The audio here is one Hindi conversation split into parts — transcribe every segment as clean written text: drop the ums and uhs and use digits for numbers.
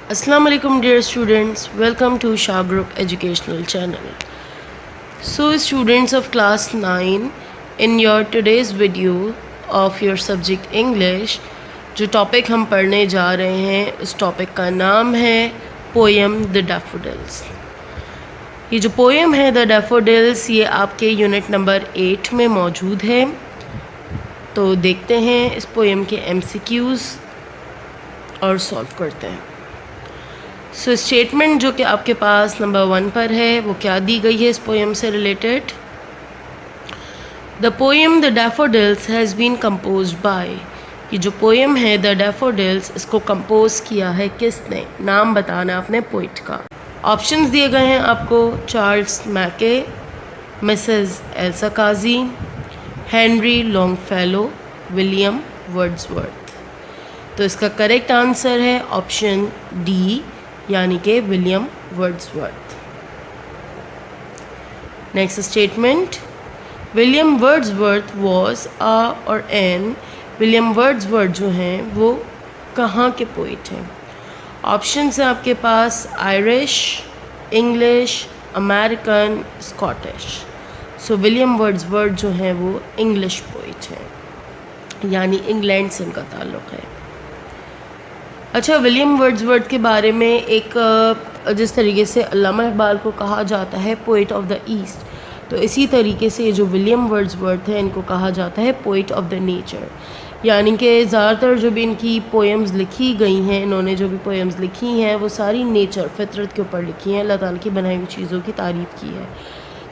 Assalamu alaikum dear students, welcome to Shah Group Educational Channel. So students of class 9, in your today's video of your subject English, जो टॉपिक हम पढ़ने जा रहे हैं उस टॉपिक का नाम है पोएम द डैफोडिल्स। ये जो पोएम है द डैफोडिल्स ये आपके यूनिट नंबर 8 में मौजूद है। तो देखते हैं इस पोएम के MCQs और सॉल्व करते हैं। सो स्टेटमेंट जो कि आपके पास नंबर 1 पर है वो क्या दी गई है इस पोएम से रिलेटेड। The poem the daffodils has been composed by, ये जो पोएम है द डैफोडिल्स इसको कंपोज किया है किसने, नाम बताना है अपने पोइट का। ऑप्शंस दिए गए हैं आपको, चार्ल्स मैके, मिसेस एल्सा काजी, हेनरी लॉन्गफेलो, विलियम वर्ड्सवर्थ। तो इसका करेक्ट आंसर है ऑप्शन डी यानी कि William Wordsworth. Next statement, William Wordsworth was a और एन, विलियम वर्ड्सवर्थ जो हैं वो कहाँ के पोइट हैं। ऑप्शंस हैं आपके पास आयरिश, इंग्लिश, अमेरिकन, स्कॉटिश। सो विलियम वर्ड्सवर्थ जो हैं वो इंग्लिश पोइट हैं यानी इंग्लैंड से इनका ताल्लुक़ है। अच्छा, विलियम वर्ड्सवर्थ के बारे में एक जिस तरीके से अल्लामा इकबाल को कहा जाता है पोइट ऑफ द ईस्ट, तो इसी तरीके से जो विलियम वर्ड्सवर्थ है इनको कहा जाता है पोइट ऑफ द नेचर। यानी कि ज़्यादातर जो भी इनकी पोएम्स लिखी गई हैं, इन्होंने जो भी पोएम्स लिखी हैं वो सारी नेचर, फितरत के ऊपर लिखी हैं, अल्लाह ताला की बनाई हुई चीज़ों की तारीफ़ की है।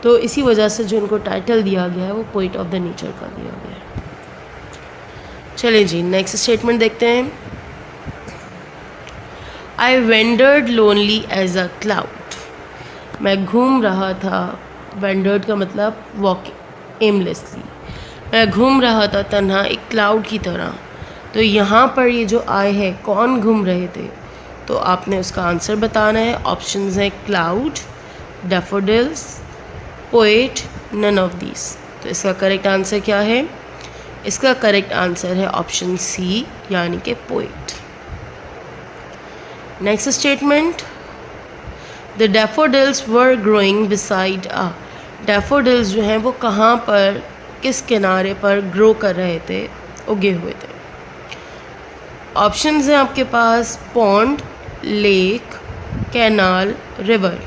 तो इसी वजह से जो इनको टाइटल दिया गया है वो पोइट ऑफ द नेचर का दिया गया है। चलें जी, नेक्स्ट स्टेटमेंट देखते हैं। I wandered lonely as a cloud, मैं घूम रहा था, wandered का मतलब वॉक, एमलेसली, मैं घूम रहा था तन्हा एक क्लाउड की तरह। तो यहाँ पर ये जो आए है कौन घूम रहे थे, तो आपने उसका आंसर बताना है। ऑप्शंस हैं cloud, daffodils, poet, none of these. तो इसका करेक्ट आंसर क्या है, इसका करेक्ट आंसर है ऑप्शन सी यानी कि poet. Next statement, the daffodils were growing beside a, daffodils जो हैं वो कहाँ पर, किस किनारे पर ग्रो कर रहे थे, उगे हुए थे। ऑप्शंस हैं आपके पास pond, lake, canal, river.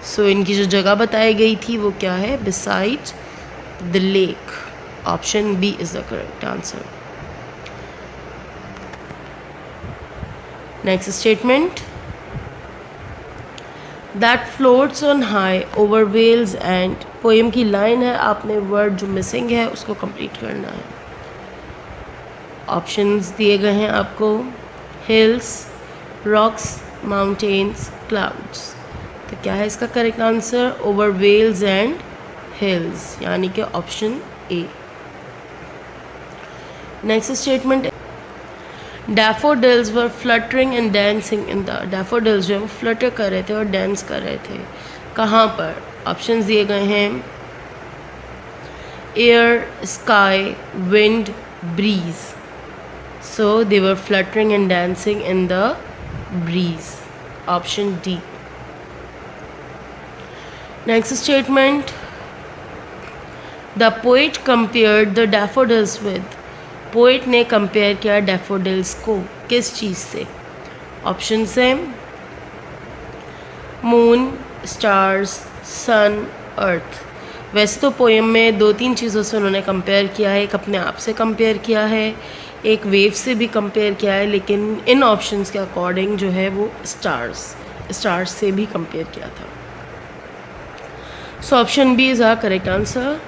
So इनकी जो जगह बताई गई थी वो क्या है, beside the lake. Option B is the correct answer. Next statement, that floats on high over vales and, poem की लाइन है, आपने वर्ड जो मिसिंग है उसको कंप्लीट करना है। ऑप्शंस दिए गए हैं आपको, हिल्स, रॉक्स, माउंटेन्स, क्लाउड्स। तो क्या है इसका correct answer, over vales and hills यानी कि option A. Next statement, daffodils were fluttering and dancing in the, daffodils जो है वो फ्लटर कर रहे थे और डांस कर रहे थे कहाँ पर। ऑप्शंस दिए गए हैं air, sky, wind, breeze. So they were fluttering and dancing in the breeze. Option D. Next statement, the poet compared the daffodils with, poet ने कंपेयर किया डैफोडिल्स को किस चीज़ से। ऑप्शंस हैं मून, स्टार्स, सन, अर्थ। वैसे तो पोएम में 2-3 चीज़ों से उन्होंने कंपेयर किया है, एक अपने आप से कंपेयर किया है, एक वेव से भी कंपेयर किया है, लेकिन इन ऑप्शंस के अकॉर्डिंग जो है वो स्टार्स से भी कंपेयर किया था। So option B is our correct answer.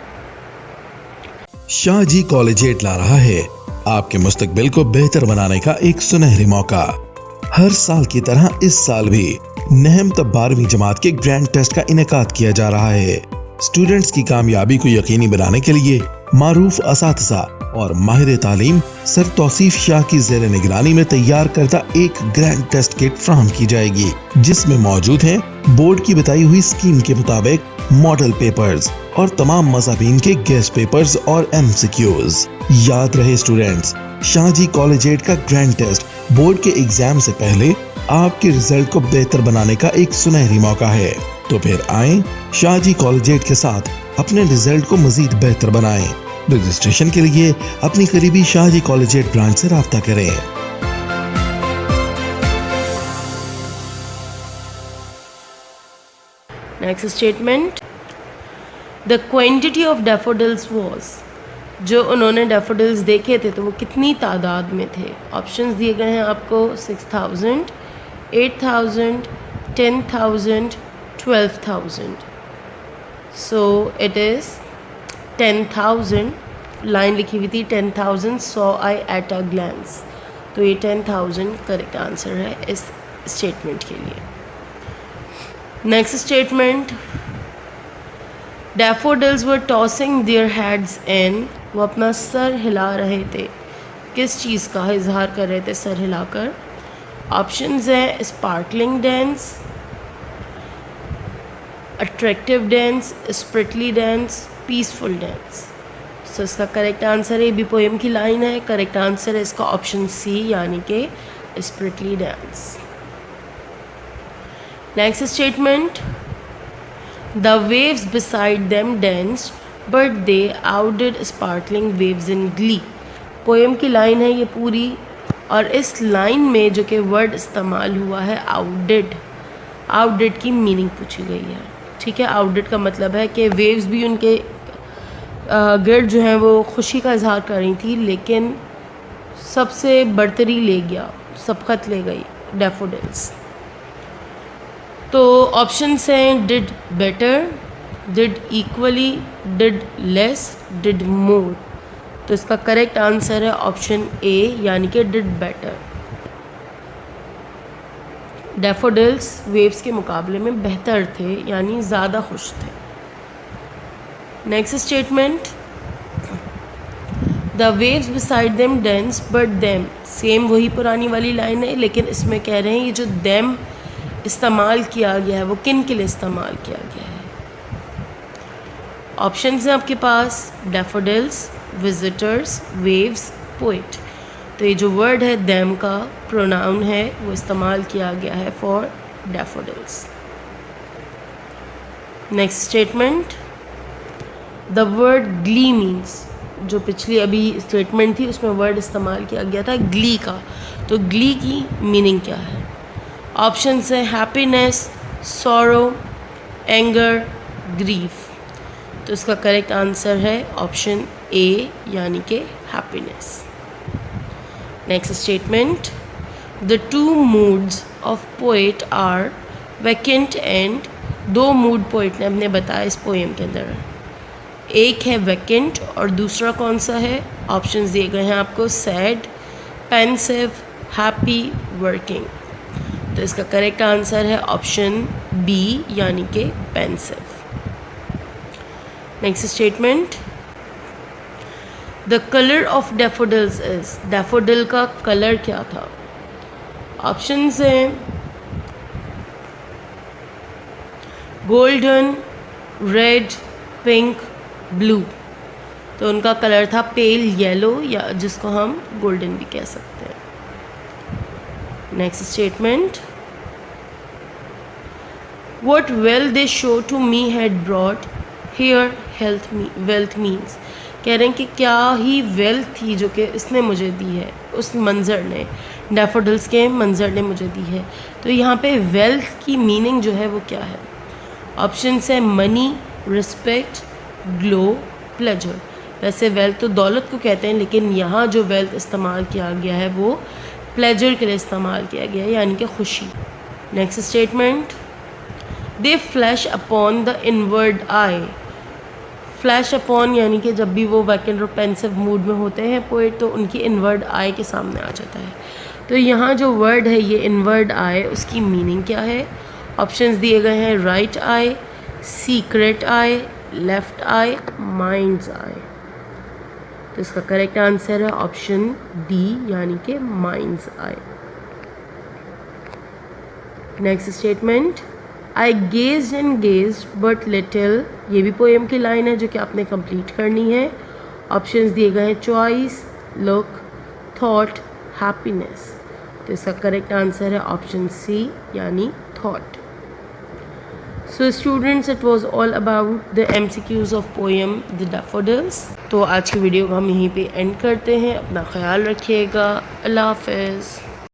Shahji collegiate ला रहा है आपके मुस्तकबिल को बेहतर बनाने का एक सुनहरी मौका। हर साल की तरह इस साल भी नहम तब 12वीं जमात के ग्रैंड टेस्ट का इनेकाद किया जा रहा है। स्टूडेंट्स की कामयाबी को यकीनी बनाने के लिए मारूफ असातिज़ा और माहिर तालीम सर तौसीफ शाह की ज़ेर निगरानी में तैयार करदा एक ग्रैंड टेस्ट किट फ्राहम की जाएगी, जिसमें मौजूद हैं बोर्ड की बताई हुई स्कीम के मुताबिक मॉडल पेपर्स और तमाम मज़ाबीन के गेस्ट पेपर्स और MCQs। याद रहे स्टूडेंट्स, शाहजी कॉलेजिएट का ग्रैंड टेस्ट बोर्ड के एग्जाम से पहले आपके रिजल्ट को बेहतर बनाने का एक सुनहरी मौका है। तो फिर आए शाहजी कॉलेजिएट के साथ अपने रिजल्ट को मजीद बेहतर बनाएं। रजिस्ट्रेशन के लिए अपनी करीबी शाहजी कॉलेजिएट ब्रांच से राब्ता करें। Next statement, the quantity of daffodils was, जो उन्होंने डैफोडिल्स देखे थे तो वो कितनी तादाद में थे। ऑप्शंस दिए गए हैं आपको 6000, 8000, 10,000, 12,000। So it is 10,000। लाइन लिखी हुई थी 10,000 saw I at a glance, तो ये 10,000 करेक्ट आंसर है इस स्टेटमेंट के लिए। Next statement, daffodils were tossing their heads in, वो अपना सर हिला रहे थे, किस चीज़ का इजहार कर रहे थे सर हिलाकर। ऑप्शंस हैं sparkling dance, attractive dance, sprightly dance, peaceful dance. So इसका करेक्ट आंसर है, ये भी पोएम की लाइन है, करेक्ट आंसर है इसका ऑप्शन सी यानी कि sprightly dance. Next statement, the waves beside them danced but they outdid sparkling waves in glee. Poem की लाइन है ये पूरी, और इस लाइन में जो कि वर्ड इस्तेमाल हुआ है आउटडिड, आउटडिड की मीनिंग पूछी गई है। ठीक है, आउटडिड का मतलब है कि वेव्स भी उनके गिर्द जो हैं वो खुशी का इजहार कर रही थी, लेकिन सबसे बरतरी ले गया, सबकत ले गई डैफोडिल्स। तो ऑप्शंस हैं did better, did equally, did less, did more. तो इसका करेक्ट आंसर है ऑप्शन ए यानी कि डिड बेटर। डैफोडिल्स वेव्स के मुकाबले में बेहतर थे यानी ज़्यादा खुश थे। Next statement, the waves beside them dense but them, same वही पुरानी वाली लाइन है, लेकिन इसमें कह रहे हैं ये जो देम इस्तेमाल किया गया है वो किन के लिए इस्तेमाल किया गया है। ऑप्शंस हैं आपके पास डैफोडिल्स, विजिटर्स, वेव्स, पोइट। तो ये जो वर्ड है देम का प्रोनाउन है वो इस्तेमाल किया गया है for daffodils. Next statement, the word Glee means, जो पिछली अभी स्टेटमेंट थी उसमें वर्ड इस्तेमाल किया गया था ग्ली का, तो ग्ली की मीनिंग क्या है। ऑप्शंस हैं हैप्पीनेस, सॉरो, एंगर, ग्रीफ। तो इसका करेक्ट आंसर है ऑप्शन ए यानी कि happiness. Next statement, the two moods of poet are vacant and, दो मूड पोएट ने हमने बताया इस पोएम के अंदर, एक है वैकेंट और दूसरा कौन सा है। ऑप्शंस दिए गए हैं आपको सैड, पेंसिव, हैप्पी, वर्किंग। तो इसका करेक्ट आंसर है ऑप्शन बी यानी कि pensive. Next statement, the colour of daffodils is, daffodil का कलर क्या था। ऑप्शंस हैं गोल्डन, रेड, पिंक, ब्लू। तो उनका कलर था पेल येलो, या जिसको हम गोल्डन भी कह सकते हैं। Next statement, what wealth they show to me had brought here health me wealth means, कह रहे हैं कि क्या ही वेल्थ थी जो कि इसने मुझे दी है, उस मंज़र ने, डैफोडिल्स के मंज़र ने मुझे दी है। तो यहाँ पे वेल्थ की मीनिंग जो है वो क्या है। ऑप्शन है मनी, रिस्पेक्ट, ग्लो, प्लेजर। वैसे वेल्थ तो दौलत को कहते हैं, लेकिन यहाँ जो वेल्थ इस्तेमाल किया गया है वो प्लेजर के लिए इस्तेमाल किया गया है यानी कि खुशी। Next statement, they flash upon the inward I. Flash upon यानी कि जब भी वो वैकेंट और पेंसिव मूड में होते हैं पोएट तो उनकी इनवर्ड आई के सामने आ जाता है। तो यहाँ जो वर्ड है ये इनवर्ड आई, उसकी मीनिंग क्या है। ऑप्शंस दिए गए हैं right eye, secret eye, left eye, mind's eye. तो इसका करेक्ट आंसर है ऑप्शन डी यानी कि mind's eye. Next statement, I gazed and gazed but little, ये भी पोएम की लाइन है जो कि आपने कंप्लीट करनी है। ऑप्शंस दिए गए हैं चॉइस, लुक, थॉट, हैप्पीनेस। तो इसका करेक्ट आंसर है ऑप्शन सी यानी thought. So students, it was all about the MCQs of poem the daffodils. तो आज की वीडियो को हम यहीं पे एंड करते हैं। अपना ख्याल रखिएगा। अल्लाह हाफ़िज़।